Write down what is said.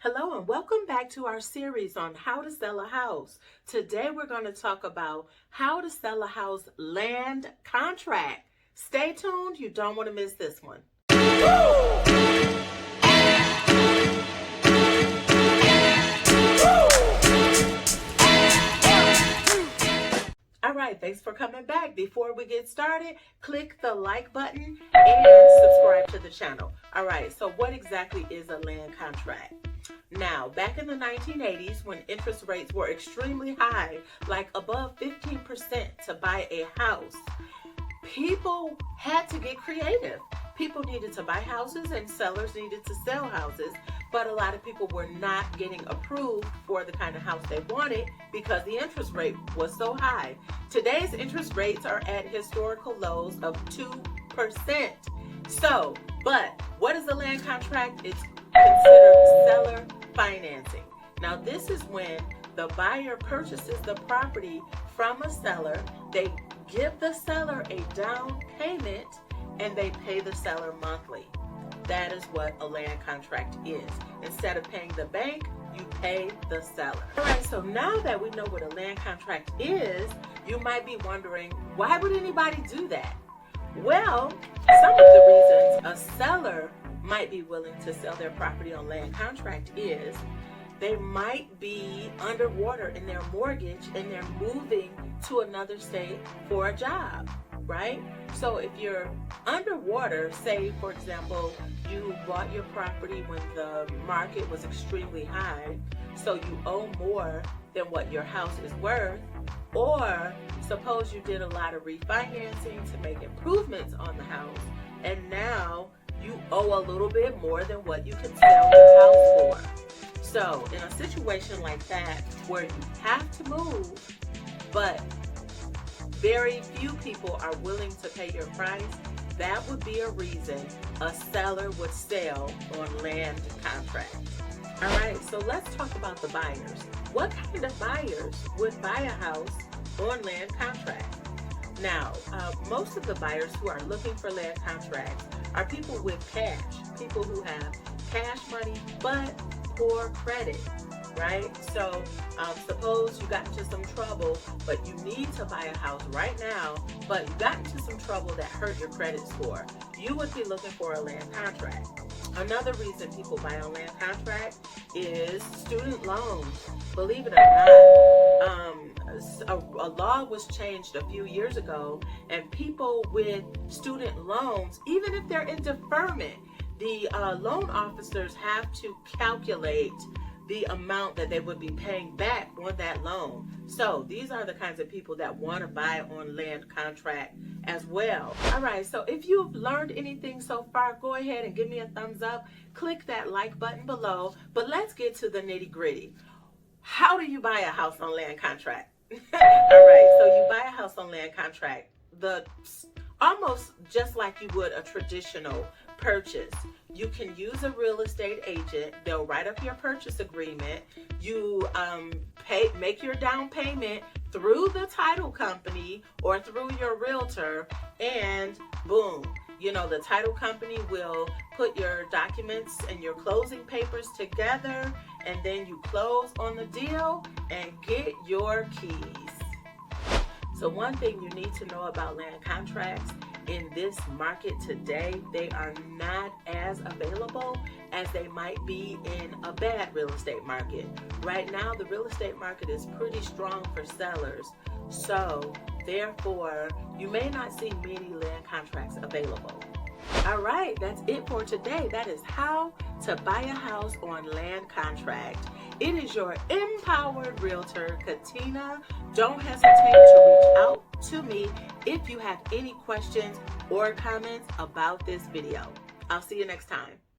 Hello and welcome back to our series on how to sell a house. Today we're going to talk about how to sell a house land contract. Stay tuned, you don't want to miss this one. All right, thanks for coming back. Before we get started, click the like button and subscribe to the channel. All right, so what exactly is a land contract? Now, back in the 1980s, when interest rates were extremely high, like above 15% to buy a house, people had to get creative. People needed to buy houses and sellers needed to sell houses, but a lot of people were not getting approved for the kind of house they wanted because the interest rate was so high. Today's interest rates are at historical lows of 2%. So, but what is a land contract? It's considered seller financing. Now, this is when the buyer purchases the property from a seller. They give the seller a down payment and they pay the seller monthly. That is what a land contract is. Instead of paying the bank, you pay the seller. All right, so now that we know what a land contract is, you might be wondering, why would anybody do that? Well, some of the reasons a seller might be willing to sell their property on land contract is they might be underwater in their mortgage and they're moving to another state for a job, right? So if you're underwater, say for example, you bought your property when the market was extremely high, so you owe more than what your house is worth, or suppose you did a lot of refinancing to make improvements on the house, and now you owe a little bit more than what you can sell your house for. So in a situation like that, where you have to move, but very few people are willing to pay your price, that would be a reason a seller would sell on land contract. All right, so let's talk about the buyers. What kind of buyers would buy a house on land contract? Now, most of the buyers who are looking for land contracts are people with cash, people who have cash money but poor credit, right? So suppose you got into some trouble, but you need to buy a house right now, but you got into some trouble that hurt your credit score. You would be looking for a land contract. Another reason people buy a land contract is student loans. Believe it or not, a law was changed a few years ago, and people with student loans, even if they're in deferment, the loan officers have to calculate the amount that they would be paying back on that loan. So these are the kinds of people that want to buy on land contract as well. All right, so if you've learned anything so far, go ahead and give me a thumbs up. Click that like button below. But let's get to the nitty gritty. How do you buy a house on land contract? All right, so you buy a house on land contract, almost just like you would a traditional purchase. You can use a real estate agent. They'll write up your purchase agreement. You make your down payment through the title company or through your realtor, and boom, the title company will put your documents and your closing papers together, and then you close on the deal and get your keys. So one thing you need to know about land contracts, in this market today, they are not as available as they might be in a bad real estate market. Right now, the real estate market is pretty strong for sellers. So therefore, you may not see many land contracts available. All right, that's it for today. That is how to buy a house on land contract. It is your empowered realtor, Katina. Don't hesitate to reach out to me if you have any questions or comments about this video. I'll see you next time.